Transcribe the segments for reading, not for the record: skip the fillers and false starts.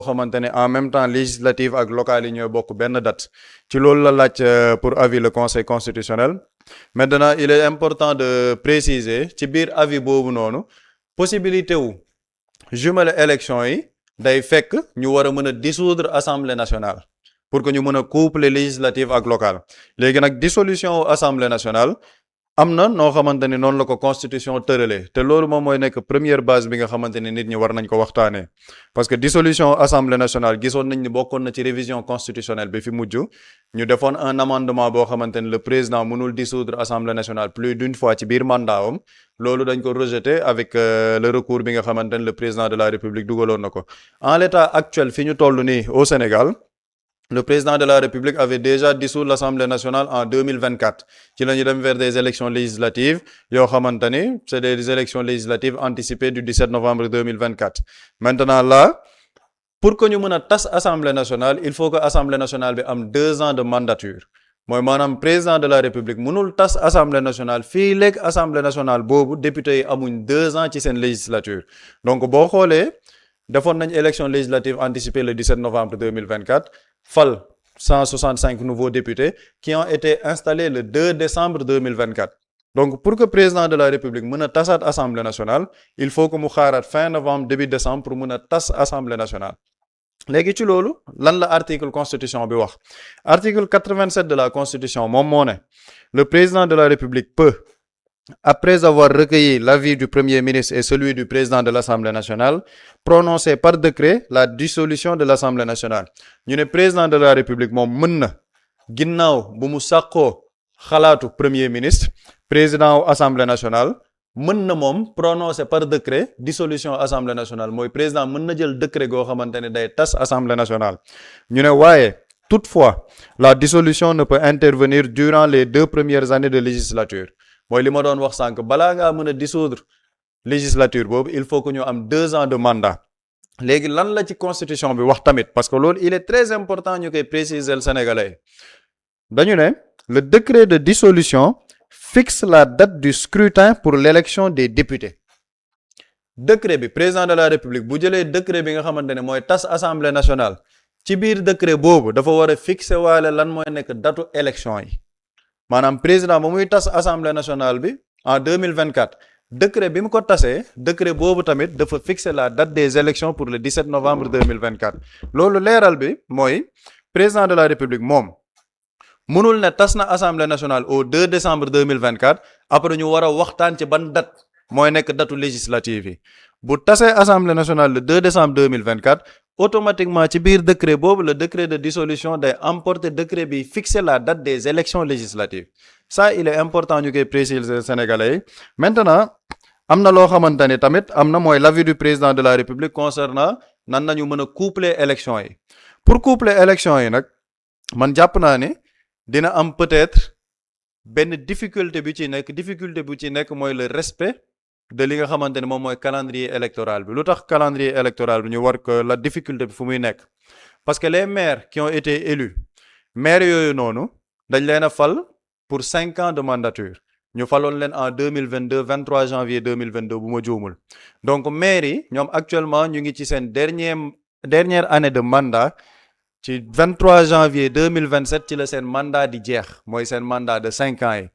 xamante ne en même temps législative ak locales yi ñooy bokk benn date ci loolu la laaj pour avis le conseil constitutionnel maintenant il est important de préciser ci biir avis boobu noonu possibilité wu jumelé élection yi day fekk ñu war a mën a dissoudre assemblée nationale pour que ñu mën a coupler législative ak locale léegi nag dissolution assemblée nationale am na noo xamante ni noonu la ko constitution tëralee te loolu moom mooy nekk première base bi nga xamante ni nit ñi war nañ ko waxtaanee parce que dissolution assemblée nationale gisoon nañ ni bokkoon na ci révision constitutionnelle bi fi mujj ñu defoon un amendement boo xamante ni le président mënul dissoudre assemblée nationale plus d'une fois ci biir mandat am loolu dañ ko rejeté avec le recours bi nga xamante ni le président de la république dugaloon na ko en l'état actuel fi ñu toll nii au Sénégal. Le président de la République avait déjà dissous l'Assemblée nationale en 2024 ci la ñu dem vers des élections législatives yoo xamante ni c'est des élections législatives anticipées du 17 novembre 2024 maintenant là pour que ñu mën a tas Assemblée nationale il faut que Assemblée nationale bi am 2 ans de mandature mooy maanaam président de la République mënul tas Assemblée nationale fii léegi Assemblée nationale boobu député yi amuñ 2 ans ci seen législature donc boo xoolee defoon nañ élection législative anticipée le 17 novembre 2024 fal 165 nouveaux députés qui ont été installés le 2 décembre 2024 donc pour que président de la République mën a tasaat assemblée nationale il faut que mu xaaraat fin novembre début décembre pour mën a tas assemblée nationale léegi ci loolu lan la article constitution bi wax article 87 de la constitution moom moo ne le président de la République peut après avoir recueilli l'avis du Premier ministre et celui du président de l'Assemblée nationale, prononcer par décret la dissolution de l'Assemblée nationale. ñu ne président de la République moom mën na ginnaaw bu mu sàqoo xalaatu Premier ministre président wu Assemblée nationale mën na moom prononcer par décret dissolution Assemblée nationale mooy président mën na jël décret goo xamante ne day tas Assemblée nationale. ñu ne waaye toutefois la dissolution ne peut intervenir durant les 2 premières années de législature. mooy li ma doon wax sànq balaa ngaa mën a dissoudre législature boobu il faut que ñu am 2 ans de mandat léegi lan la ci constitution bi wax tamit parce que loolu il est très important ñu koy préciser le sénégalais dañu ne le décret de dissolution fixe la date du scrutin pour l'élection des députés décret bi président de la république bu jëlee décret bi nga xamante ne mooy tas assemblée nationale ci biir décret boobu dafa war a fixer waale lan mooy nekk datu élection yi maanaam président ba muy tas assemblée nationale bi en 2024 décret bi mu ko tasee décret boobu tamit dafa fixer la date des élections pour le 17 novembre 2024 loolu leeral bi mooy président de la république moom mënul ne tas na assemblée nationale au 2 décembre 2024 après ñu war a waxtaan ci ban date mooy nekk datu législative yi bu tasee assemblée nationale le 2 décembre 2024 automatiquement ci biir décret boobu le décret de dissolution day emporter décret bi fixer la date des élections législatives ça il est important ñu koy préciser sénégalais yi maintenant am na loo xamante ni tamit am na mooy l'avis du président de la république concernant nan nañu mën a coupler élection yi pour coupler élection yi nag man jàpp naa ne dina am peut-être benn difficulté bi ci nekk mooy le respect de li nga xamante ne moom mooy calendrier électoral bi lu tax calendrier électoral bi ñu war ko la difficulté bi fu muy nekk parce que les maires qui ont été élus maires yooyu noonu dañ leen a fal pour 5 ans de mandature ñu faloon leen en 2022 23 janvier 2022 bu ma juumul donc maires yi ñoom actuellement ñu ngi ci seen dernière année de mandat ci 23 janvier 2027 ci la seen mandat di jeex mooy seen mandat de 5 ans yi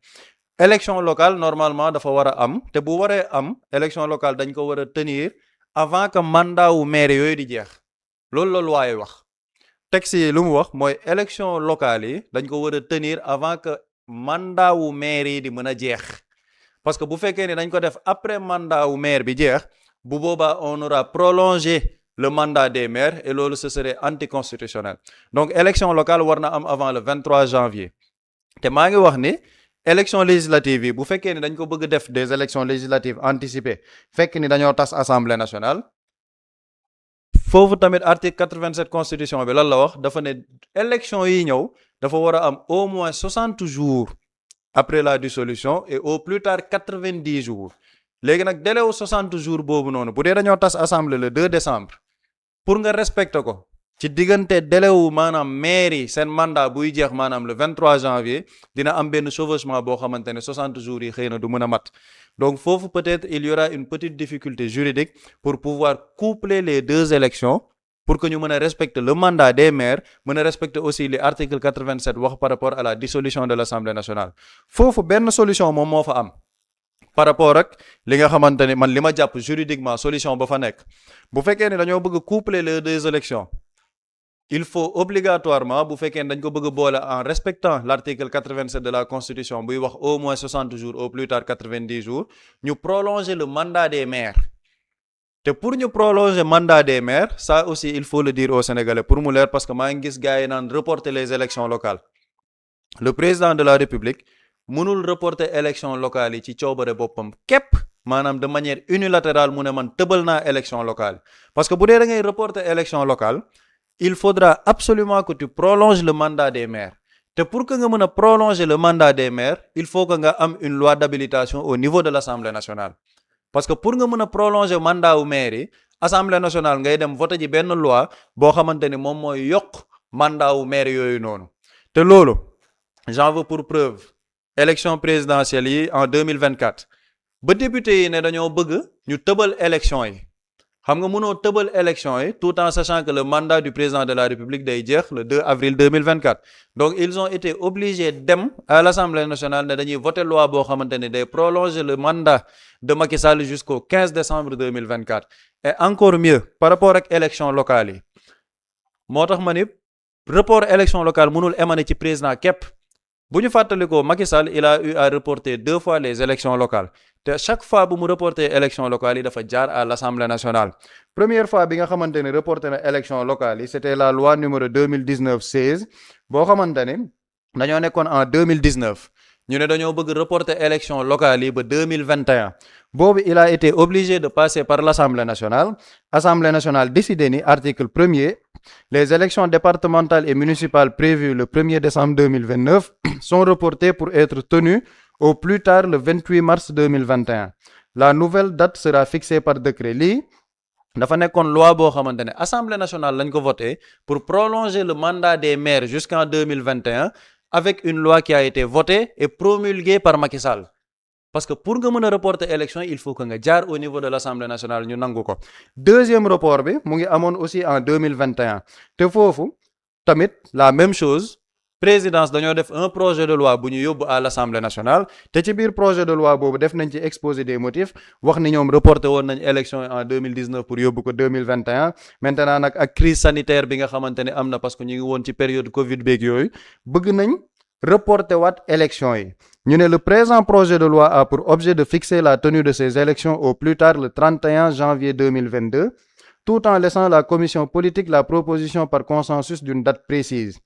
élection locale normalement dafa war a am te bu waree am élection locale dañ ko war a tenir avant que mandat wu maire yooyu di jeex loolu la loi yi wax texte yi lu mu wax mooy élection locale yi dañ ko war a tenir avant que mandat wu maire yi di mën a jeex parce que bu fekkee ne dañ ko def après mandat wu maire bi jeex bu boobaa on aura prolongé le mandat des maires et loolu ce serait anticonstitutionnel donc élection locale war na am avant le 23 janvier te maa ngi wax ni élection législative yi bu fekkee ni dañ ko bëgg def des élections législatives anticipées fekk ni dañoo tas assemblée nationale foofu tamit article 87 constitution bi lan la wax dafa ne élection yi ñëw dafa war a am au moins 60 jours après la dissolution et au plus tard 90 jours léegi nag délai wu 60 jours boobu noonu bu dee dañoo tas assemblée le 2 décembre pour nga respecter ko ci diggante délai wu maanaam maire yi seen mandat buy jeex maanaam le 23 janvier dina am benn chevauchement boo xamante ne 60 jours yi xëy na du mën a mat donc foofu peut-être il y aura une petite difficulté juridique pour pouvoir coupler les 2 élections pour que ñu mën a respecter le mandat des maires mën a respecter aussi les articles 87 wax par rapport à la dissolution de l'Assemblée nationale foofu benn solution moom moo fa am par rapport ak li nga xamante ni man li ma jàpp juridiquement solution ba fa nekk bu fekkee ne dañoo bëgg coupler les deux élections il faut obligatoirement bu fekkee ne dañ ko bëgg boole en respectant l'article 87 de la constitution buy wax au moins 60 jours au plus tard 90 jours ñu prolonger le mandat des maires te pour ñu prolonger mandat des maires ça aussi il faut le dire aux Sénégalais pour mu leer parce que maa ngi gis gars yi naan reporter les élections locales le président de la République mënul reporter élection locale yi ci coobare boppam képp maanaam de manière unilatérale mu ne man tëbal naa élection locale parce que bu dee da ngay reporter élection locale il faudra absolument que tu prolonges le mandat des maires te pour que nga mën a prolonger le mandat des maires il faut que nga am une loi d'habilitation au niveau de l'Assemblée nationale parce que pour nga mën a prolonger mandat wu maire yi Assemblée nationale ngay dem voter ji benn loi boo xamante ni moom mooy yokk mandat wu maire yooyu noonu te loolu j'en veux pour preuve élection présidentielle yi en 2024 ba député yi ne dañoo bëgg ñu tëbal élection yi xam nga mënoo tëbal élection yi tout en sachant que le mandat du président de la République day jeex le 2 avril 2024 donc ils ont été obligés dem à l'Assemblée nationale ne dañuy voter loi boo xamante ne day prolonger le mandat de Macky Sall jusqu'au 15 décembre 2024 et encore mieux par rapport ak élection locale yi moo tax ma ni report élection locale mënul émaner ci président képp bu ñu fàttalikoo Macky Sall il a eu à reporter 2 fois les élections locales te chaque fois bu mu reporter élections locales yi dafa jaar à l'Assemblée nationale première fois bi nga xamante ne reporter na élections locales yi c'était la loi numéro 2019-16 boo xamante ne dañoo nekkoon en 2019 ñu ne dañoo bëgg reporter élections locales yi ba 2021 boobu il a été obligé de passer par l'Assemblée nationale décidé ni article 1er les élections départementales et municipales prévues le 1er décembre 2029 sont reportées pour être tenues au plus tard le 28 mars 2021 la nouvelle date sera fixée par décret lii dafa nekkoon loi boo xamante ne Assemblée nationale lañ ko voté pour prolonger le mandat des maires jusqu'en 2021 avec une loi qui a été votée et promulguée par Macky Sall parce que pour nga mën a reporter élection il faut que nga jaar au niveau de l'Assemblée nationale ñu nangu ko deuxième report bi mu ngi amoon aussi en 2021 te foofu tamit la même chose présidence dañoo def un projet de loi bu ñu yóbbu à l'Assemblée nationale te ci biir projet de loi boobu def nañ ci exposé des motifs wax ni ñoom reporté woon nañ élection en 2019 pour yóbbu ko 2021 maintenant nag ak crise sanitaire bi nga xamante ne am na parce que ñu ngi woon ci période Covid beeg yooyu bëgg nañ reporter waat élection yi ñu ne le présent projet de loi a pour objet de fixer la tenue de ces élections au plus tard le 31 janvier 2022 tout en laissant la commission politique la proposition par consensus d'une date précise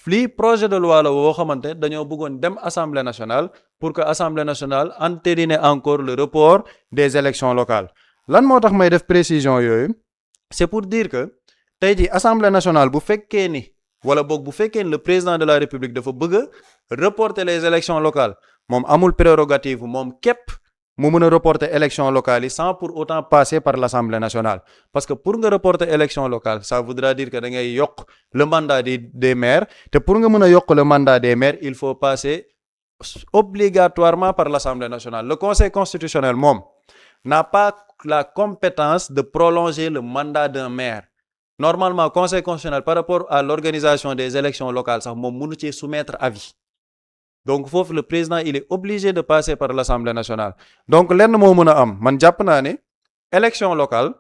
lii projet de loi la woo xamante dañoo bëggoon dem Assemblée nationale pour que Assemblée nationale entérine encore le report des élections locales lan moo tax may def précision yooyu c'est pour dire que tey jii Assemblée nationale bu fekkee ni wala boog bu fekkee ni le président de la République dafa bëgg a reporter les élections locales moom amul prérogative moom képp mu mën a reporter élections locales yi sans pour autant passer par l'Assemblée nationale parce que pour nga reporter élections locales ça voudra dire que da ngay yokk le mandat des maires te pour nga mën a yokk le mandat des maires il faut passer obligatoirement par l'Assemblée nationale le Conseil constitutionnel moom n'a pas la compétence de prolonger le mandat d'un maire normalement Conseil constitutionnel par rapport à l'organisation des élections locales sax moom mënu ci soumettre avis donc foofu le président il est obligé de passer par l'Assemblée nationale donc lenn moo mën a am man jàpp naa ne élection locale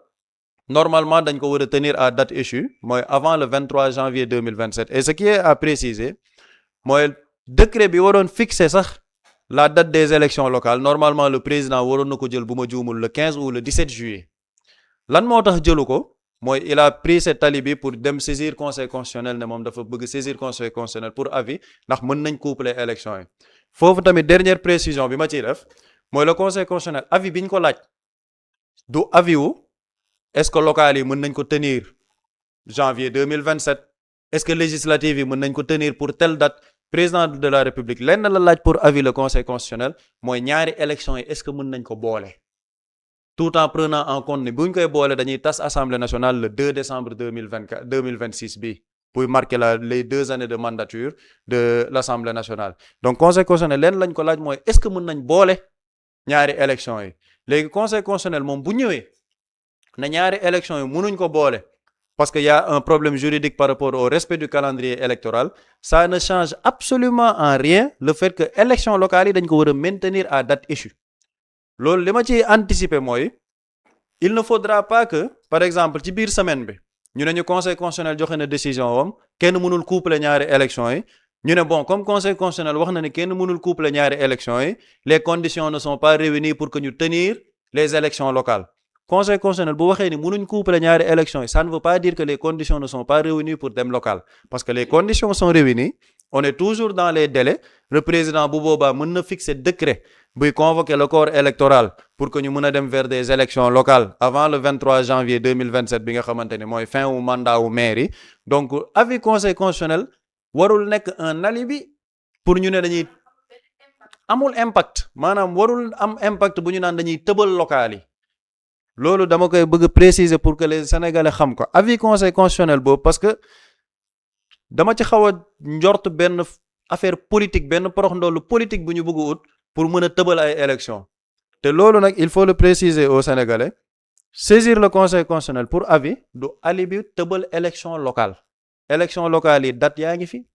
normalement dañ ko war a tenir à date échue mooy avant le 23 janvier 2027 et ce qui est à préciser mooy décret bi waroon fixer sax la date des élections locales normalement le président waroon na ko jël bu ma juumul le 15 ou le 17 juillet lan moo tax jëlu ko mooy il a pris cet alibi pour dem saisir conseil constitutionnel ne moom dafa bëgg saisir conseil constitutionnel pour avis ndax mën nañ coupler élection yi foofu tamit dernière précision bi ma ciy def mooy le conseil constitutionnel avis bi ñu ko laaj du avis wu est-ce que local yi mën nañ ko tenir janvier 2027 est-ce que législative yi mën nañ ko tenir pour telle date président de la république lenn la laaj pour avis le conseil constitutionnel mooy ñaari élection yi est-ce que mën nañ ko boole tout en prenant en compte ni bu ñu koy boole dañuy tas assemblée nationale le 2 décembre 2026 bi pour marquer les 2 années de mandature de l'assemblée nationale donc conseil constitutionnel leen lañ ko laaj mooy est-ce que mën nañ boole ñaari élection yi léegi conseil constitutionnel moom bu ñëwee na ñaari élection yi mënuñ ko boole parce qu'il y a un problème juridique par rapport au respect du calendrier électoral, ça ne change absolument en rien le fait que élection locale yi dañ ko war a maintenir à date échue. loolu li ma ci anticiper mooy il ne faudra pas que par exemple ci biir semaine bi ñu ne ñu conseil constitutionnel joxe na décision wam kenn mënul coupler ñaari élection yi ñu ne bon comme conseil constitutionnel wax na ne kenn mënul coupler ñaari élection yi les conditions ne sont pas réunies pour que ñu tenir les élections locales. conseil constitutionnel bu waxee ni mënuñ coupler ñaari élections yi ça ne veut pas dire que les conditions ne sont pas réunies pour dem local parce que les conditions sont réunies on est toujours dans les délais le président bu boobaa mën na fixer décret buy convoquer le corps électoral pour que ñu mën a dem vers des élections locales avant le 23 janvier 2027 bi nga xamante ni mooy fin wu mandat wu maire yi donc avis conseil constitutionnel warul nekk un alibi pour ñu ne dañuy amul impact maanaam warul am impact bu ñu naan dañuy tëbal local yi. loolu dama koy bëgg préciser pour que les sénégalais xam ko avis conseil constitutionnel boobu parce que dama ci xaw a njort benn affaire politique benn porox ndoolu politique bu ñu bëgg ut pour mën a tëbal ay élection te loolu nag il faut le préciser aux sénégalais saisir le conseil constitutionnel pour avis du alibi tëbal élection locale yi date yaa ngi fi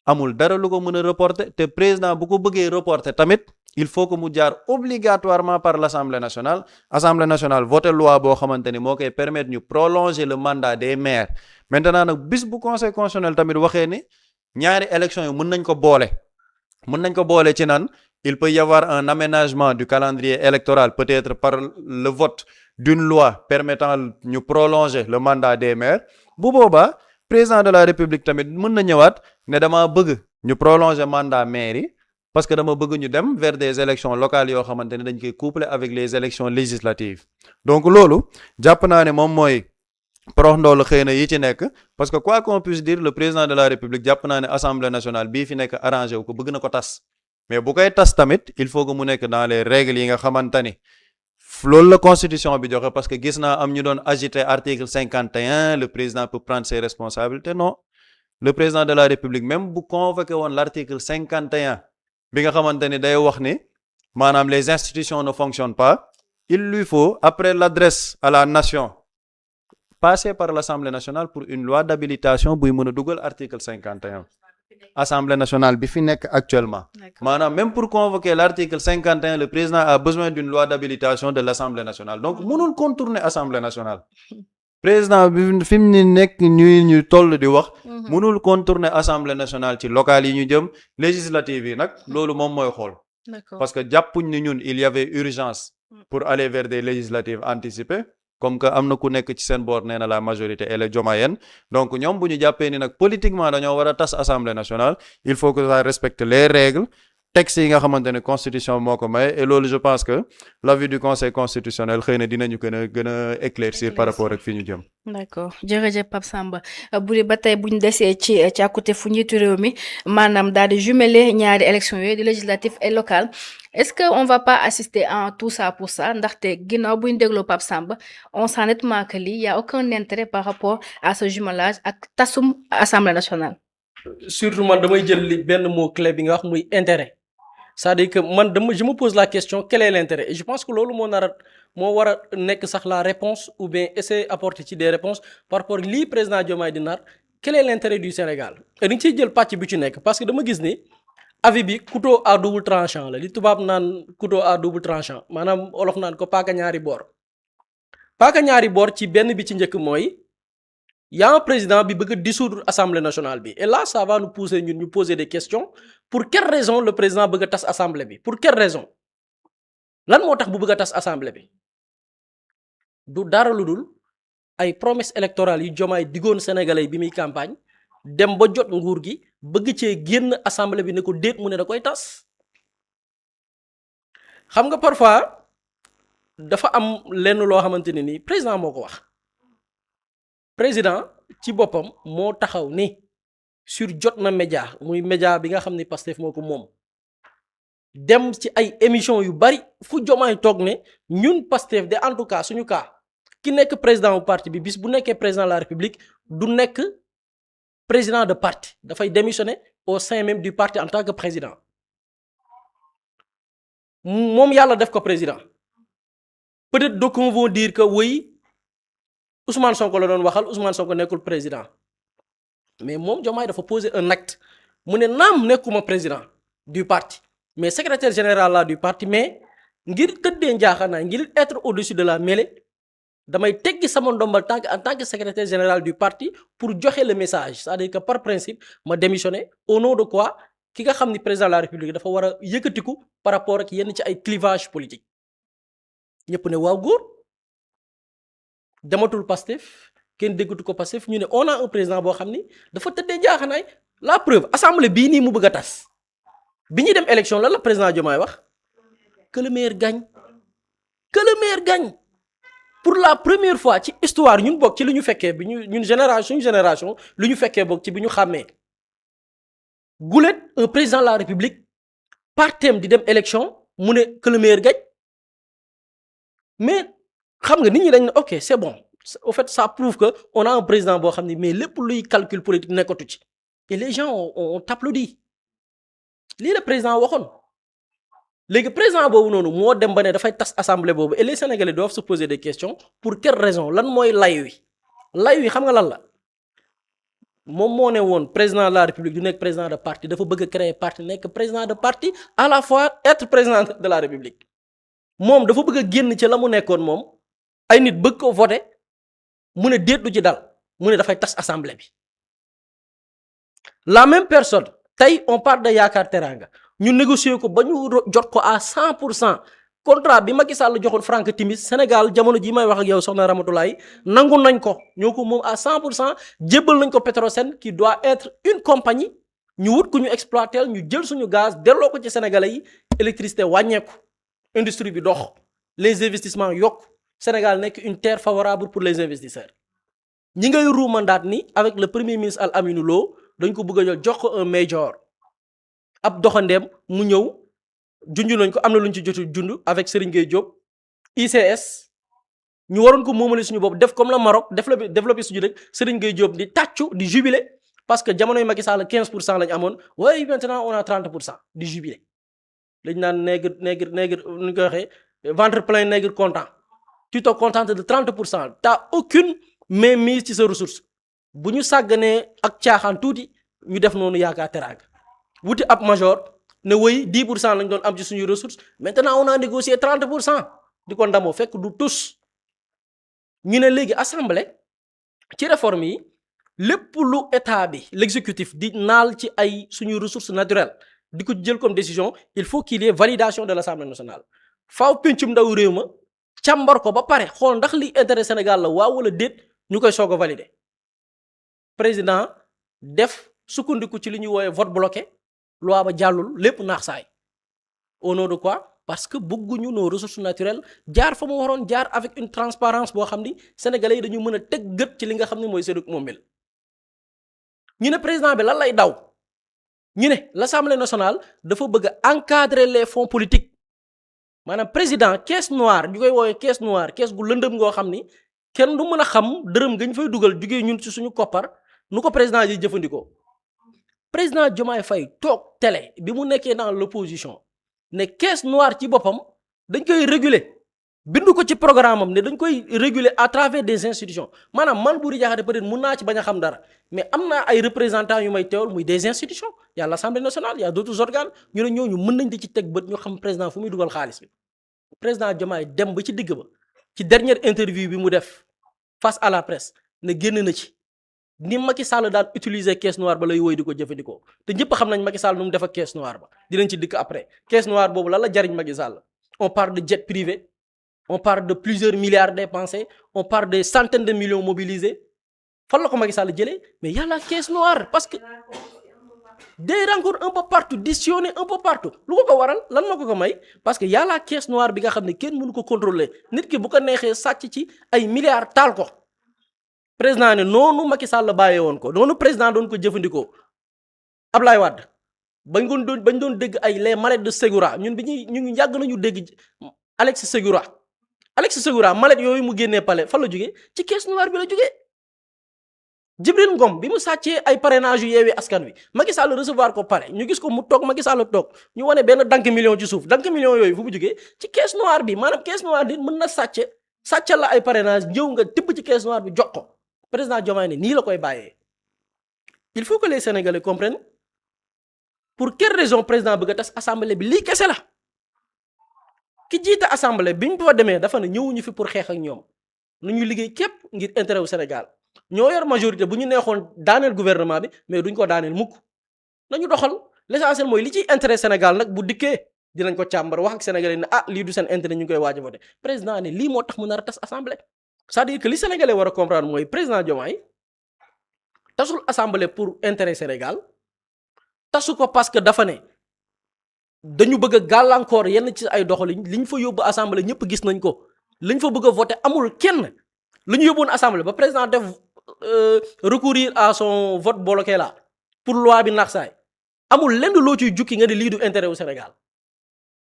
amul dara lu ko mën a reporter te président bu ko bëggee reporter tamit il faut que mu jaar obligatoirement par l'Assemblée nationale voté loi boo xamante ni moo koy permettre ñu prolonger le mandat des maires maintenant nag bis bu conseil constitutionnel tamit waxee ni ñaari élection yi mën nañ ko boole ci naan il peut y avoir un aménagement du calendrier électoral peut-être par le vote d'une loi permettant ñu prolonger le mandat des maires bu boobaa président de la république tamit mën na ñëwaat ne dama bëgg ñu prolonger mandat maire yi parce que dama bëgg ñu dem vers des élections locales yoo xamante ne dañ koy coupler avec les élections législatives donc loolu jàpp naa ne moom mooy prox ndoolu xëy na yi ci nekk parce que quoi qu'on puisse dire le président de la république jàpp naa ne assemblée nationale bii fi nekk arrangé wu ko bëgg na ko tas mais bu koy tas tamit il faut que mu nekk dans les règles yi nga xamante ni loolu la constitution bi joxe parce que gis naa am ñu doon agiter article 51 le président peut prendre ses responsabilités non le président de la république même bu convoqué woon l'article 51 bi nga xamante ni day wax ni maanaam les institutions ne fonctionnent pas il lui faut après l'adresse à la nation passer par l'Assemblée nationale pour une loi d'habilitation buy mën a dugal article 51 Assemblée nationale bi fi nekk actuellement maanaam même pour convoquer l'article 51 le président a besoin d'une loi d'habilitation de l'Assemblée nationale donc mënul contourner Assemblée nationale président bi fi mu nekk ñu toll di wax mënul contourner Assemblée nationale ci locales yi ñu jëm législatives yi nag loolu moom mooy xool parce que jàppuñ ni ñun il y avait urgence pour aller vers des législatives anticipées comme que am na ku nekk ci seen boor nee na la majorité elle est diomayenne donc ñoom bu ñu jàppee ni nag politiquement dañoo war a tas Assemblée nationale il faut que ça respecte les règles textes yi nga xamante ne constitution moo ko maye et loolu je pense que l'avis du conseil constitutionnel xëy na dinañu gën a éclaircir par rapport ak fi ñu jëm. d'accord jërëjëf Pape Samba bu dee ba tey bu ñu desee ci càkkute fu njiitu réew mi maanaam daal di jumeler ñaari élections yooyu di législatif et local est-ce que on va pas assister en tout ça pour ça ndaxte ginnaaw bu ñu dégloo Pape Samba on sent nettement que lii y a aucun intérêt par rapport à ce jumelage ak tasum Assemblée nationale. surtout man damay jël li benn mot clé bi nga wax muy intérêt. c'est-à-dire que je me pose la question quel est l'intérêt et je pense que loolu moo war a nekk sax la réponse ou bien essayer apporter ci des réponses par rapport lii président Diomaye di nar quel est l'intérêt du Sénégal et dañ ciy jël pàcc bi ci nekk parce que dama gis ni avis bi couteau à double tranchant la li tubaab naan couteau à double tranchant maanaam olof naan ko paaka ñaari boor ci benn bi ci njëkk mooy y a un président bi bëgg a dissoudre assemblée nationale bi et là ça va nous pousser ñun ñu poser des questions pour quelle raison le président bëgg a tas assemblée bi pour quelle raison lan moo tax bu bëgg a tas assemblée bi du dara lu dul ay promesses électorales yu Diomaye diggoon sénégalais bi muy campagne dem ba jot nguur gi bëgg cee génn assemblée bi ne ko déet mu ne da koy tas xam nga parfois dafa am lenn loo xamante ne nii président moo ko wax. président ci boppam moo taxaw ni sur Jotna Média muy média bi nga xam ni Pastef moo ko moom dem ci ay émission yu bari fu Diomaye toog ne ñun Pastef de en tout cas suñu cas ki nekk président bu parti bi bis bu nekkee président de la République du nekk président de parti dafay démissionner au sein même du parti en tant que président moom yàlla def ko président peut-être d'aucuns vont dire que oui Ousmane Sonko la doon waxal Ousmane Sonko nekkul président mais moom Diomaye dafa poser un acte mu ne naam nekkuma président du parti mais secrétaire général la du parti mais ngir tëddee njaaxanaay ngir être au-dessus de la mêlée damay teggi sama ndombal tànk en tant que secrétaire général du parti pour joxe le message c'est-à-dire que par principe ma démissionné au nom de quoi ki nga xam ni président de la république dafa war a yëkkatiku par rapport ak yenn ci ay clivage politique ñëpp ne waaw góor dematul Pastef kenn déggatu ko Pastef ñu ne on a un président boo xam ni dafa tëddee njaaxanaay la preuve assemblée bii nii mu bëgg a tas bi ñuy dem élection lan la président Diomaye wax que le meilleur gagne que le meilleur gagne pour la première fois ci histoire ñun bokk ci li ñu fekkee bi ñun génération lu ñu fekkee bokk ci bi ñu xàmmee gulet un président de la république partem di dem élection mu ne que le meilleur gagne mais xam nga nit ñi dañ ne ok c'est bon au fait ça prouve que on a un président boo xam ne mais lépp luy calcul politique nekkatu ci et les gens ont applaudi lii la président waxoon léegi président boobu noonu moo dem ba ne dafay tas assemblée boobu et les sénégalais doivent se poser des questions pour quelle raison lan mooy lay wi xam nga lan la moom moo ne woon président de la république du nekk président de parti dafa bëgg a créer parti nekk président de parti à la fois être président de la république moom dafa bëgg a génn ci la mu nekkoon moom ay nit bëgg ko voter mu ne déet du ci dal mu ne dafay tas assemblée bi la même personne tey on parle de Yaakaar Teranga ñu négocier ko ba ñu jot ko à 100% contrat bi Macky Sall joxoon Franck Timis Sénégal jamono ji may wax ak yow soxna Ramatoulaye nangu nañ ko ñoo ko moom à 100% jébbal nañ ko Petrosen qui doit être une compagnie ñu wut ku ñu exploiter ñu jël suñu gaz delloo ko ci sénégalais yi électricité wàññeeku industrie bi dox les investissements yokk Sénégal nekk une terre favorable pour les investisseurs ñi ngay ruumandaat ni avec le premier ministre Al Aminou Lo dañ ko bëgg a jël jox ko un major ab doxandeem mu ñëw junj nañ ko am na lu ñu ci jotu jund avec Serigne Gueye Diop ICS ñu waroon ko moomale suñu bopp def comme le Maroc développé suñu rek Serigne Gueye Diop di tàccu di jubilé parce que jamonoy Macky Sall 15% lañ amoon waaye maintenant on a 30% di jubilé lañ naan nègre nu ñu koy waxee ventre plein nègre content tu te contentes de 30% t'as aucune mainmise ci sa ressource bu ñu sàgganee ak caaxaan tuuti ñu def noonu Yaakaar Teranga wuti ab major ne woy 10% lañ doon am ci suñuy ressources maintenant on a négocié 30% di ko ndamoo fekk du tus ñu ne léegi assemblée ci réforme yi lépp lu état bi l'exécutif di naal ci ay suñuy ressources naturelles di ko jël comme décision il faut qu'il y ait validation de l'Assemblée nationale faaw pencum ndaw réew ma càmbar ko ba pare xool ndax li intérêt Sénégal la waaw wala déet ñu koy soog a valider président def sukkandiku ci li ñuy woowee vote bloqué loi ba jàllul lépp naax saay au nom de quoi parce que bëgguñu nos ressources naturelles jaar fa mu waroon jaar avec une transparence boo xam ni sénégalais yi dañu mën a teg gët ci li nga xam ne mooy seen moomeel ñu ne président bi lan lay daw ñu ne l'Assemblée nationale dafa bëgg a encadrer les fonds politiques maanaam président caisse noire ñu koy woowee caisse noire caisse gu lëndëm ngoo xam ni kenn du mën a xam dërëm gañ fay dugal jugee ñun ci suñu koppar nu ko président yi jëfandikoo président Diomaye Faye toog télé bi mu nekkee dans l'opposition ne caisse noire ci boppam dañ koy réguler bindu ko ci programme am ne dañ koy réguler à travers des institutions maanaam man Bouri Diakhaté peut-être mun naa ci bañ a xam dara mais am naa ay représentants yu may teewal muy des institutions y a l'Assemblée nationale y a d'autres organes ñu ne ñooñu mën nañ di ci teg bët ñu xam président fu muy dugal xaalis bi président Diomaye dem ba ci digg ba ci dernière interview bi mu def face à la presse ne génn na ci ni Macky Sall daan utiliser caisse noire ba lay woy di ko jëfandikoo te ñëpp xam nañ Macky Sall nu mu def ak caisse noire ba dinañ ci dikk après caisse noire boobu lan la jariñ Macky Sall on parle de jet privé on parle de plusieurs milliards dépensés on parle de centaines de millions mobilisés fan la ko Macky Sall jëlee mais y a la caisse noire parce que des rencontres un peu partout dissionné un peu partout lu ko waral lan moo ko may parce que y a la caisse noire bi nga xam ne kenn mënu ko contrôler nit ki bu ko neexee sàcc ci ay milliards taal ko président ne noonu Macky Sall bàyyee woon ko noonu président doon ko jëfandikoo Ablaye Wade bañ doon dégg ay les mallettes de Ségura ñun ñu ngi yàgg nañu dégg Alex Ségura mallette yooyu mu génnee palais fan la jógee ci caisse noire bi la jógee Djibril Ngom bi mu sàccee ay parrainage yu Yewwi Askan Wi Macky Sall recevoir ko pare ñu gis ko mu toog Macky Sall toog ñu wane benn dank million ci suuf dank million yooyu fu mu jógee ci caisse noire bi maanaam caisse noire bi mën na sàcce sàccal la ay parrainage ñëw nga tibb ci caisse noire bi jox ko président Diomaye ne nii la koy bàyyee il faut que les Sénégalais comprennent pour quelle raison président bëgg a tas assemblée bi lii kese la ki jiite assemblée bi ñu fa demee dafa ne ñëwuñu fi pour xeex ak ñoom nu ñu liggéey képp ngir intérêt wu Sénégal ñoo yor majorité bu ñu neexoon daaneel gouvernement bi mais duñ ko daaneel mukk nañu doxal l'essentiel mooy li ciy intérêt Sénégal nag bu dikkee dinañ ko càmbar wax ak Sénégalais ne lii du seen intérêt ñu ngi koy waaj a voté président ne lii moo tax mu nar a tas assemblée c'est-à-dire que li Sénégalais war a comprendre mooy président Diomaye tasul assemblée pour intérêt Sénégal tasu ko parce que dafa ne dañu bëgg a gàllankoor yenn ci ay doxalin li ñu fa yóbbu assemblée ñëpp gis nañ ko li ñu fa bëgg a voté amul kenn lu ñu yóbbuwoon assemblée ba président def recourir à son vote bloqué là pour loi bi nax saay amul lenn loo ciy jukki nga ne lii du intérêt wu Sénégal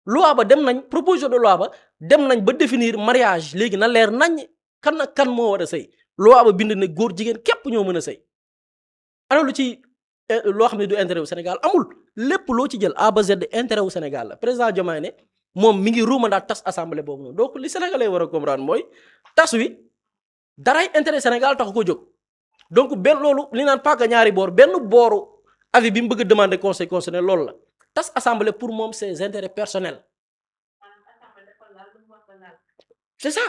loi ba dem nañ proposition de loi ba dem nañ ba définir mariage léegi na leer nañ kan ak kan moo war a sëy loi ba bind ne góor jigéen képp ñoo mën a sëy ana lu ci loo xam ne du intérêt wu Sénégal amul lépp loo ci jël A ba Z intérêt wu Sénégal la président Diomaye ne moom mi ngi ruumandaat tas assemblée boobu noonu donc li Sénégalais war a comprendre mooy tas wi daray intérêt Sénégal taxu ko jóg donc benn loolu li naan paaka ñaari boor benn booru avis bi mu bëgg a demander conseil constitutionnel loolu la tas assemblée pour moom ses intérêts personnels c'est ça.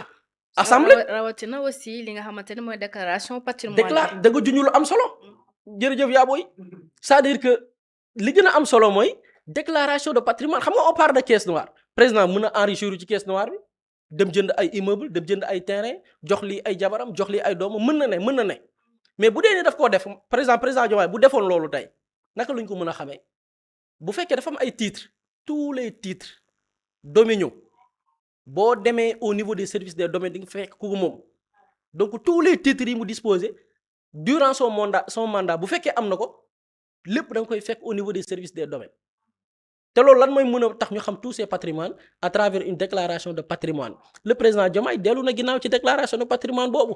assemblée rawatina aussi li nga xamante ne mooy déclaration patrimoine da nga juñu lu am solo jërëjëf yaa booy c'est-à-dire que li gën a am solo mooy déclaration de patrimoine xam nga on parle de caisse noire président mën a enrichir ci caisse noire bi dem jënd ay immeuble dem jënd ay terrain jox lii ay jabaram jox lii ay doomam mën na ne mais bu dee ne daf koo def président Diomaye bu defoon loolu tey naka luñ ko mën a xamee bu fekkee dafa am ay titres tous les titres domaniaux boo demee au niveau des services des domaines di nga fekk ku moom donc tous les titres yi mu disposé durant son mandat bu fekkee am na ko lépp da nga koy fekk au niveau des services des domaines te loolu lan mooy mën a tax ñu xam tous ces patrimoines à travers une déclaration de patrimoine le président Diomaye dellu na ginnaaw ci déclaration de patrimoine boobu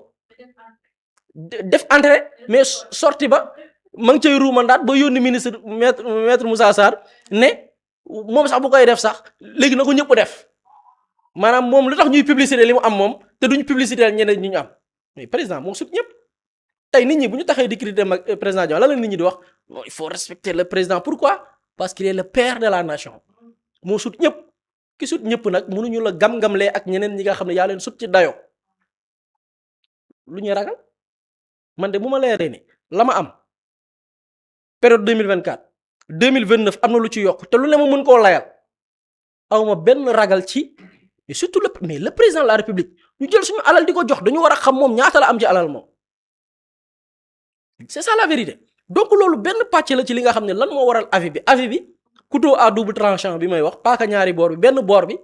def entrée mais sorti ba ma ngi cay ruumandaat ba yónni ministre maître Moussa Sarr ne moom sax bu koy def sax léegi na ko ñëpp def maanaam moom lu tax ñuy publicité li mu am moom te duñu publicité ñeneen ñi ñu am mais président moo sut ñëpp tey nit ñi bu ñu taxee di critiquer mag président Diomaye la nit ñi di wax il faut respecter le président pourquoi parce qu'il est le père de la nation moo sut ñëpp ki sut ñëpp nag mënuñu la gam-gamlee ak ñeneen ñi nga xam ne yaa leen sut ci dayo lu ñuy ragal man de bu ma leeree ni la ma am période 2024 2029 am na lu ci yokk te lu ne ma mën koo layal awma benn ragal ci et surtout le président de la république ñu jël suñu alal di ko jox dañu war a xam moom ñaata la am ci alal moom c'est ça la vérité donc loolu benn pàcc la ci li nga xam ne lan moo waral avis bi couteau à double tranchant bi may wax paaka ñaari boor bi benn boor bi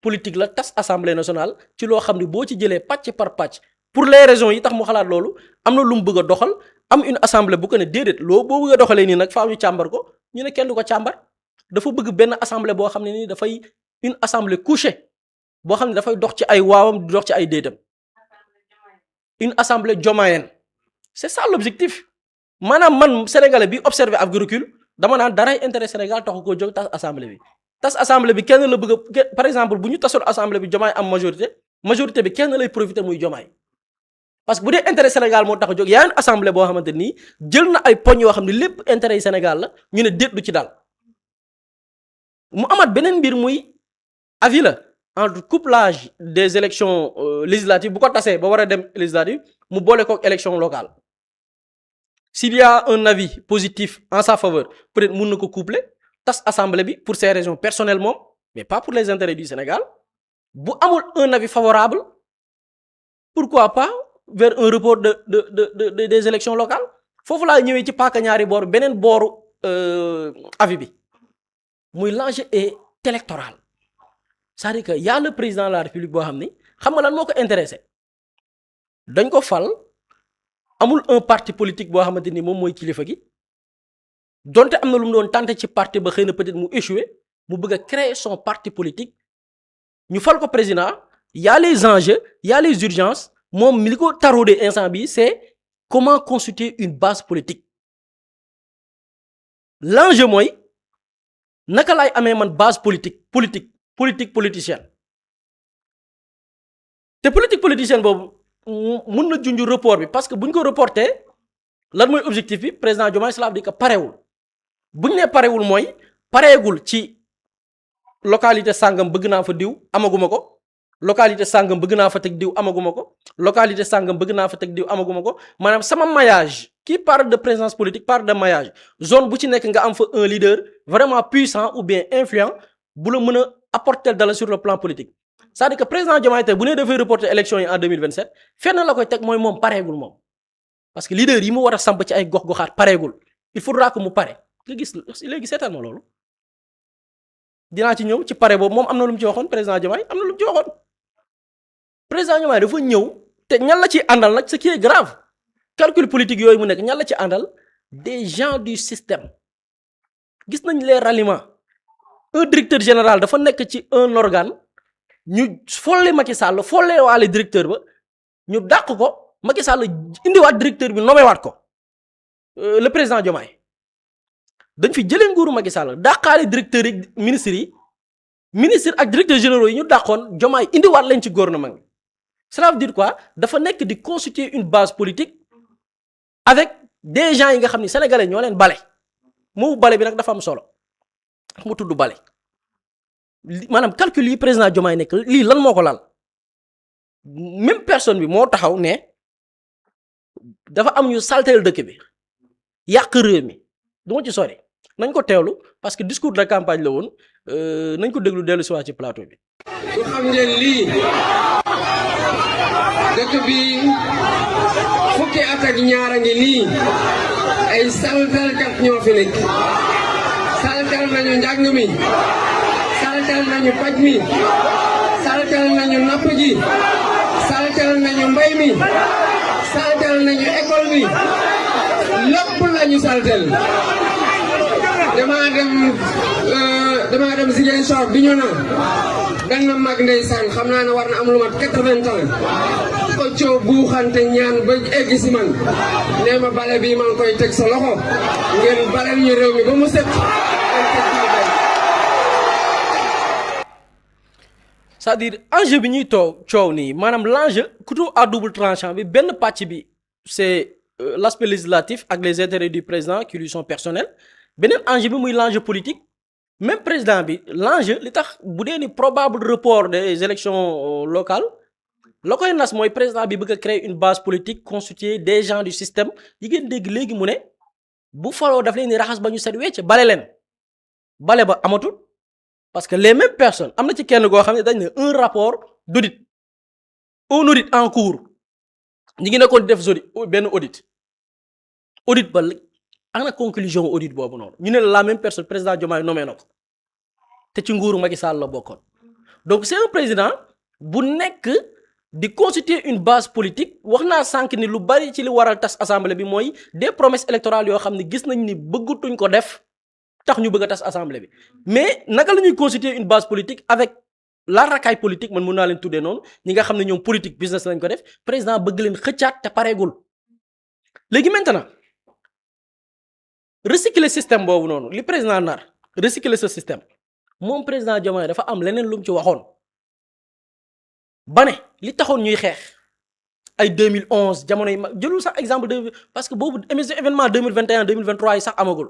politique la tas assemblée nationale ci loo xam ne boo ci jëlee pàcc par pàcc pour les raisons yi tax mu xalaat loolu am na lu mu bëgg a doxal am une assemblée bu ko ne déedéet loo boo bëgg a doxalee nii nag faaw ñu càmbar ko ñu ne kenn du ko càmbar dafa bëgg benn assemblée boo xam ne nii dafay une assemblée couchée boo xam ne dafay dox ci ay waawam di dox ci ay déetam une assemblée diomayenne c'est ça l'objectif maanaam man sénégalais bi observé ak recul dama naan daray intérêt Sénégal taxu koo jóg tas assemblée bi kenn la bëgg a par exemple bu ñu tasoon assemblée bi Diomaye am majorité bi kenn lay profiter muy Diomaye parce que bu dee intérêt Sénégal moo tax a jóg yaa une assemblée boo xamante nii jël na ay poñ yoo xam ne lépp intérêt yi Sénégal la ñu ne déet du ci daal mu amaat beneen mbir muy avis la entre couplage des élections législatives bu ko tasee ba war a dem législative mu boole kook élection locale s'il y a un avis positif en sa faveur peut-être mun na ko coupler tas assemblée bi pour ses raisons personnelles moom mais pas pour les intérêts du Sénégal bu amul un avis favorable pourquoi pas vers un report des élections locales foofu laa ñëwee ci paaka ñaari boor beneen booru avis bi muy l'enjeu est électoral c'est-à-dire que y a le président de la République boo xam ni xam nga lan moo ko intéressé dañ ko fal amul un parti politique boo xamante ni moom mooy kilifa gi donte am na lu mu doon tenté ci parti ba xëy na peut-être mu échoué mu bëgg a créer son parti politique ñu fal ko président y a les enjeux y a les urgences moom mi li ko taraudé instant bi c'est comment constituer une base politique l'enjeu mooy naka laay amee man base politicienne te politique politicienne boobu mun na junj report bi parce que bu ñu ko reporté lan mooy objectif bi président Diomaye cela veut dire que parewul bu ñu nee parewul mooy pareegul ci localité sàngam bëgg naa fa diw amaguma ko localité sàngam bëgg naa fa teg diw amaguma ko localité sàngam bëgg naa fa teg diw amaguma ko maanaam sama maillage qui parle de présence politique parle de maillage zone bu ci nekk nga am fa un leader vraiment puissant ou bien influent bu la mën a apporter dala sur le plan politique c'est-à-dire que président Diomaye tey bu nee dafay reporter élection yi en 2027 fenn la koy teg mooy moom pareegul moom parce que leader yi mu war a samp ci ay gox-goxaat pareegul il faudra que mu pare nga gis léegi seetaan ma loolu dinaa ci ñëw ci pare boobu moom am na lu mu ci waxoon président Diomaye am na lu mu ci waxoon président Diomaye dafa ñëw te ñan la ci àndal nag ce qui est grave calcul politique yooyu mu nekk ñan la ci àndal des gens du système gis nañ les ralliements un directeur général dafa nekk ci un organe ñu folle Macky Sall folle waale directeur ba ñu dàq ko Macky Sall indiwaat directeur bi nommé waat ko le président Diomaye dañ fi jëlee nguuru Macky Sall dàqaale directeur yi ministre ak directeur généraux yi ñu dàqoon Diomaye indiwaat leen ci gouvernement bi cela veut dire quoi dafa nekk di constituer une base politique avec des gens yi nga xam ni sénégalais ñoo leen bale moo bale bi nag dafa am solo mu tudd bale maanaam calcul yi président Diomaye nekk lii lan moo ko lal même personne bi moo taxaw ne dafa am ñu salteel dëkk bi yàq réew mi du ma ci sori nañ ko teewlu parce que discours de campagne la woon nañ ko déglu dellu si waat ci plateau bi. du xam ngeen lii dëkk bi fukki at ak ñaar a ngi nii ay saltalkat ñoo fi nekk saltal nañu njàng mi saltal nañu paj mi saltal nañu napp ji saltal nañu mbay mi saltal nañu école bi lépp lañu saltal damaa dem Ziguinchor bi ñu na benn mag ndeysaan xam naa ne war na am lu mat 80 ans ko coow buuxante ñaan ba egg si man nee ma bale bii maa ngi koy teg sa loxo ngeen baleel ñu réew mi ba mu set. c'est-à-dire enjeu bi ñuy coow nii maanaam l'enjeu couteau à double tranchant bi benn pàcc bi c'est l'aspect législatif ak les intérêts du président qui lui sont personnels beneen enjeu bi muy l'enjeu politique même président bi l'enjeu li tax bu dee ni probable report des élections locales la koy nas mooy président bi bëgg a créer une base politique constituée des gens du système yi ngeen dégg léegi mu ne bu faloo daf leen ni raxas ba ñu set wecc bale leen bale ba amatul parce que les mêmes personnes am na ci kenn goo xam ne dañ ne un rapport d'audit un audit en cours ñi ngi nekkoon def benn audit ba ana conclusion audit boobu noonu ñu ne la même personne président Diomaye nommé na ko te ci nguuru Macky Sall la bokkoon donc c'est un président bu nekk di constituer une base politique wax naa sànq ni lu bari ci li waral tas assemblée bi mooy des promesses électorales yoo xam ne gis nañ ni bëggatuñ ko def tax ñu bëgg a tas assemblée bi mais naka la ñuy constituer une base politique avec la racaille politique man mun naa leen tuddee noonu ñi nga xam ne ñoom politique business lañ ko def président bëgg leen xëccaat te pareegul léegi maintenant recycler système boobu noonu li président nar recycler ce système moom président Diomaye dafa am leneen lu mu ci waxoon ba ne li taxoon ñuy xeex ay 2011 jamono yi jëlul sax exemple de parce que boobu événement 2021 2023 yi sax amagul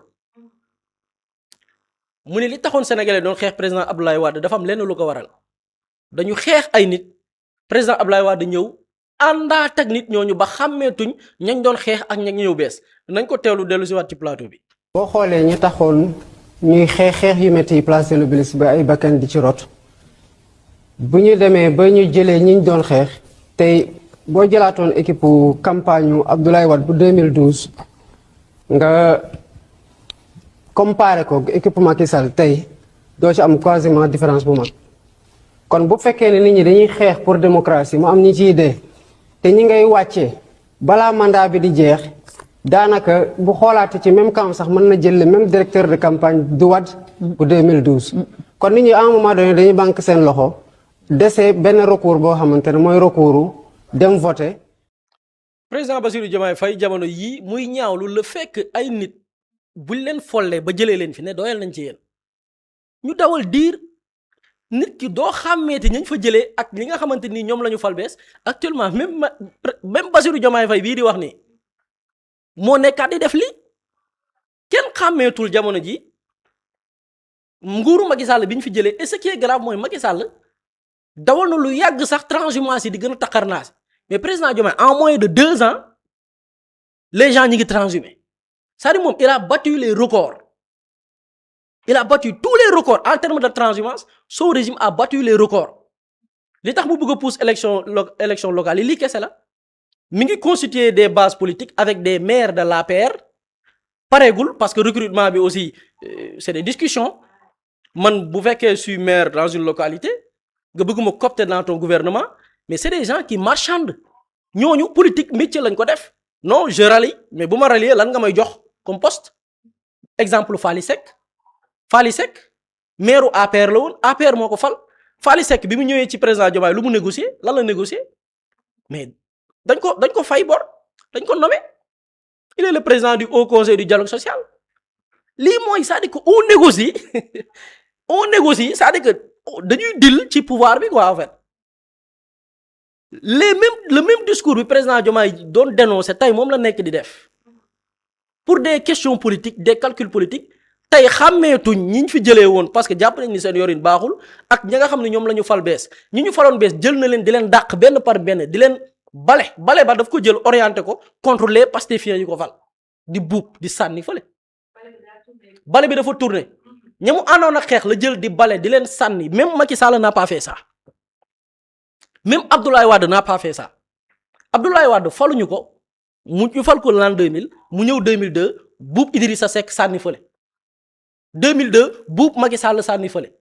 mu ne li taxoon sénégalais doon xeex président Abdoulaye Wade dafa am lenn lu ko waral dañu xeex ay nit président Abdoulaye Wade ñëw àndaat ak nit ñooñu ba xàmmeetuñ ñañ doon xeex ak ñañ ñëw bees nañ ko teewlu dellu si waat ci plateau bi. boo xoolee ñi taxoon ñuy xeex yu métti yi place de l'Obélisque ba ay bakkan di ci rot bu ñu demee ba ñu jëlee ñi ñu doon xeex tey boo jëlaatoon équipe campagne Abdoulaye Wade bu 2012 nga comparé ko équipe Macky Sall tey doo ci am quasiment différence bu mag kon bu fekkee ne nit ñi dañuy xeex pour démocratie mu am ñi ciy dee te ñi ngay wàccee balaa mandat bi di jeex daanaka bu xoolaate ci même camp sax mën na jël le même directeur de campagne du Wade bu 2012. kon nit ñi à un moment donné dañuy banque seen loxo dese benn recours boo xamante ne mooy recours dem voter. président Bassirou Diomaye Faye jamono yii muy ñaawlu le fait que ay nit buñ leen follee ba jëlee leen fi ne doyal nañ ci yéen ñu dawal diir nit ki doo xàmmeeti ñañ fa jëlee ak li nga xamante ni ñoom la ñu fal bees actuellement même Bassirou Diomaye Faye bii di wax ni moo nekkaat di def lii kenn xàmmeetul jamono ji nguuru Macky Sall bi ñu fi jëlee et ce qui est grave mooy Macky Sall dawal na lu yàgg sax transhumance yi di gën a taqarnaas mais président Diomaye en moins de 2 ans les gens ñi ngi transhumé c'est-à-dire moom il a battu les records il a battu tous les records en termes de transhumance son régime a battu les records li tax mu bëgg a pousse élection locale yi lii kese la mi ngi constituer des bases politiques avec des maires de l'APR pareegul parce que recrutement bi aussi c'est des discussions man bu fekkee je suis maire dans une localité nga bëgg ma coopter dans ton gouvernement mais c'est des gens qui marchandent ñooñu politique métier lañ ko def non je rallie mais bu ma rallier lan nga may jox comme poste exemple Fally Seck maire APR la woon APR moo ko fal Fally Seck bi mu ñëwee ci président Diomaye lu mu négocier lan la négocier mais dañ ko fay bor dañ ko nommé il est le président du haut conseil du dialogue social lii mooy c'est-à-dire que on négocie c'est-à-dire que dañuy dil ci pouvoir bi quoi en fait le même discours bi président Diomaye doon dénoncer tey moom la nekk di def pour des questions politiques des calculs politiques tey xàmmeetuñ ñi ñu fi jëlee woon parce que jàpp nañ ni seen yorin baaxul ak ña nga xam ne ñoom la ñu fal bees ñi ñu faloon bees jël na leen di leen dàq benn par benn di leen bale ba daf ko jël orienté ko contre les pastefiens yi ko fal di buub di sànni fële bale bi dafa tourné ña mu àndoon ak xeex la jël di bale di leen sànni même Macky Sall n'a pas fait ça même Abdoulaye Wade n'a pas fait ça Abdoulaye Wade faluñu ko ñu fal ko l'an 2000 mu ñëw 2002 buub Idrissa Seck sànni fële 2002 buub Macky Sall sànni fële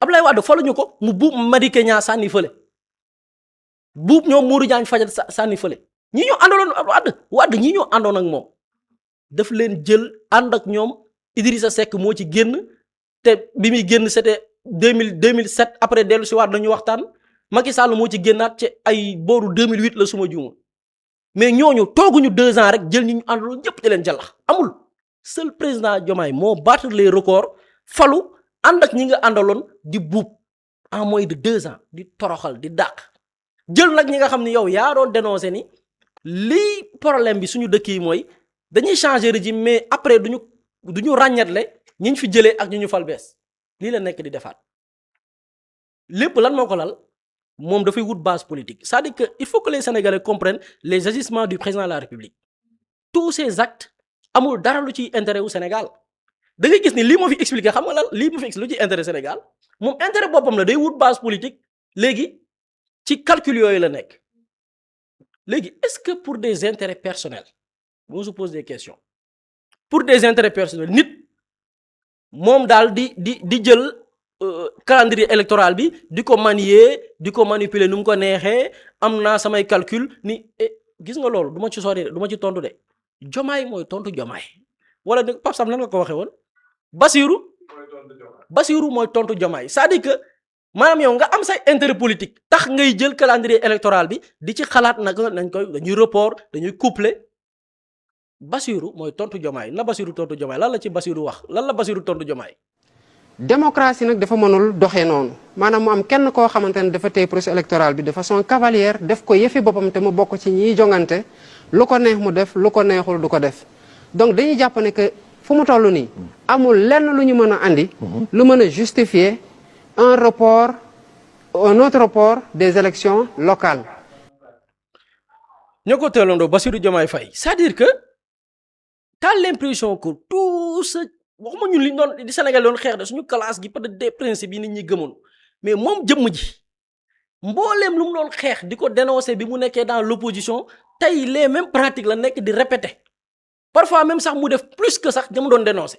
Abdoulaye Wade faluñu ko mu buub Madické Niang sànni fële buub ñoom Modou Diagne Fada sànni fële ñi ñoo àndaloon Wade ñi ñoo àndoon ak moom daf leen jël ànd ak ñoom Idrissa Seck moo ci génn te bi muy génn c'était 2007 après dellu si waat nañu waxtaan Macky Sall moo ci génnaat ci ay booru 2008 la suma juuma mais ñooñu tooguñu 2 ans rek jël ñi ñu àndaloon ñëpp di leen jàllax amul seul président Diomaye moo battre les records falu ànd ak ñi nga àndaloon di buub en moins de 2 ans di toroxal di dàq jël nag ñi nga xam ne yow yaa doon dénoncé ni lii problème bi suñu dëkk yi mooy dañuy changer régime mais après duñu ràññatle ñi ñu fi jëlee ak ñu ñu fal bees lii la nekk di defaat lépp lan moo ko lal moom dafay wut base politique c'est-à-dire que il faut que les Sénégalais comprennent les agissements du président de la République tous ces actes amul dara lu ci intérêt wu Sénégal da ngay gis ni lii moo fi expliqué xam nga lan lii moo fi expliqué lu ci intérêt Sénégal moom intérêt boppam la day wut base politique léegi ci calcul yooyu la nekk léegi est-ce que pour des intérêts personnels on se pose des questions pour des intérêts personnels nit moom daal di jël calendrier électoral bi di ko manier di ko manipuler nu mu ko neexee am naa samay calcul ni gis nga loolu du ma ci sori du ma ci tontu de Diomaye mooy tontu Diomaye wala Pape Sam nan nga ko waxee woon Bassirou mooy tontu Diomaye c'est-à-dire que maanaam yow nga am say intérêt politique tax ngay jël calendrier électoral bi di ci xalaat naka dañuy report dañuy coupler Bassirou mooy tontu Diomaye na Bassirou tontu Diomaye lan la ci Bassirou wax lan la Bassirou tontu Diomaye. démocratie nag dafa mënul doxee noonu maanaam mu am kenn koo xamante ne dafa téye processus électoral bi de façon cavalière def ko yëfi boppam te mu bokk ci ñiy jongante lu ko neex mu def lu ko neexul du ko def donc dañuy jàpp ne que fu mu toll nii amul lenn lu ñu mën a andi. lu mën a justifier un autre report des élections locales. ñoo ko teelandoo Bassirou Diomaye Faye c'est-à-dire que t'as l'impression que tout ce waxuma ñun li ñu doon di Sénégal doon xeex de suñu classe gi peut-être des principes yi nit ñi gëmoon mais moom jëmm ji mbooleem lu mu doon xeex di ko dénoncer bi mu nekkee dans l'opposition tey les mêmes pratiques la nekk di répéter parfois même sax mu def plus que sax mu doon dénoncer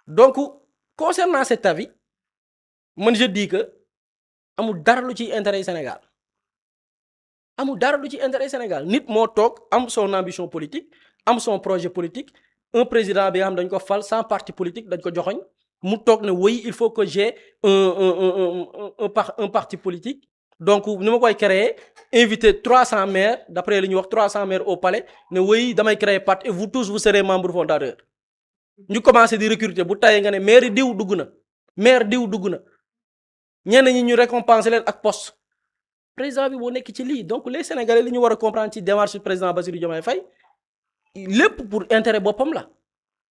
donc concernant cet avis man je dis que amul dara lu ci intérêt Sénégal amul dara lu ci intérêt Sénégal nit moo toog am son ambition politique am son projet politique un président bi nga xam dañ ko fal sans parti politique dañ ko joxoñ mu toog ne oui il faut que j'ai un parti politique donc ni ma koy créer inviter 300 maires d'après li ñuy wax 300 maires au palais ne oui damay créer parti et vous tous vous serez membres fondateurs ñu commencé di recruter bu tayee nga ne maire diw dugg na maire diw dugg na ñenn ñi ñu récompenser leen ak poste président bi moo nekk ci lii donc les sénégalais li ñu war a comprendre ci démarche président Bassirou Diomaye Faye lépp pour intérêt boppam la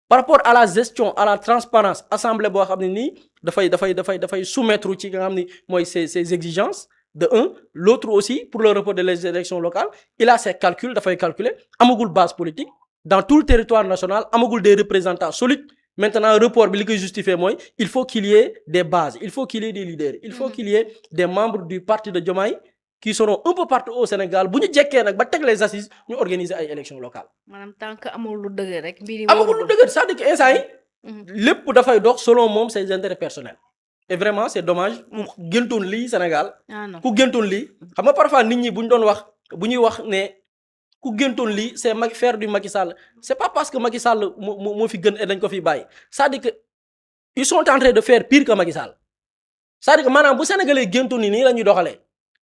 par rapport à la gestion à la transparence assemblée boo xam ne nii dafay soumettre ci nga xam ni mooy ses exigences de un l'autre aussi pour le report des élections locales il a ses calculs dafay calculer amagul base politique dans tout le territoire national amagul des représentants solides maintenant report bi li koy justifier mooy il faut qu'il y ait des bases il faut qu'il y ait des leaders il faut qu'il y ait des membres du parti de Diomaye qui seront un peu partout au Sénégal bu ñu jekkee nag ba teg les assises ñu organiser ay élections locales. maanaam tant que amul lu dëgër rek. mbir yi amagul lu dëgër c'est-à-dire que instant yi lépp dafay dox selon moom ses intérêts personnels. et vraiment c'est dommage ku gëntoon lii Sénégal. ku gëntoon lii xam nga parfois nit ñi bu ñuy wax ne ku gëntoon lii c'est faire du Macky Sall c'est pas parce que Macky Sall moo fi gën et dañ ko fi bàyyi c'est-à-dire que ils sont en train de faire pire que Macky Sall c'est-à-dire que maanaam bu Sénégalais gëntoon nii la ñuy doxalee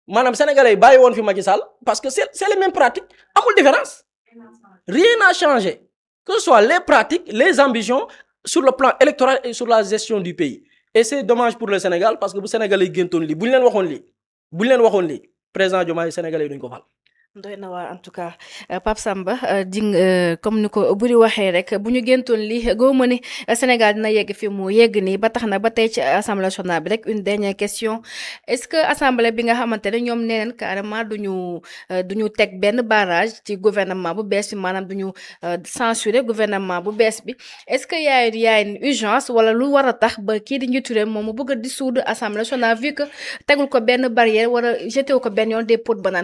maanaam Sénégalais yi bàyyi woon fi Macky Sall parce que c'est les mêmes pratiques amul différence rien n'a changé que ce soit les pratiques les ambitions sur le plan électoral et sur la gestion du pays. Et c'est dommage pour le Sénégal parce que bu Sénégalais yi gëntoon lii bu ñu leen waxoon lii président Diomaye Sénégalais yi duñ ko fal. doy na waar en tout cas Pape Samba comme ni ko Boury waxee rek bu ñu géntoon lii góoma ni Sénégal dina yegg fi mu yegg nii ba tax na ba tey ci assemblée nationale bi rek une dernière question est-ce que assemblée bi nga xamante ne ñoom nee neen carrément duñu teg benn barrage ci gouvernement bu bees bi maanaam duñu censurer gouvernement bu bees bi est-ce que yaay une urgence wala lu war a tax ba kii di njiitu réew moom mu bëgg a dissoudre assemblée nationale vu que tegul ko benn barrière wala jeté ko benn yoon des pots de banane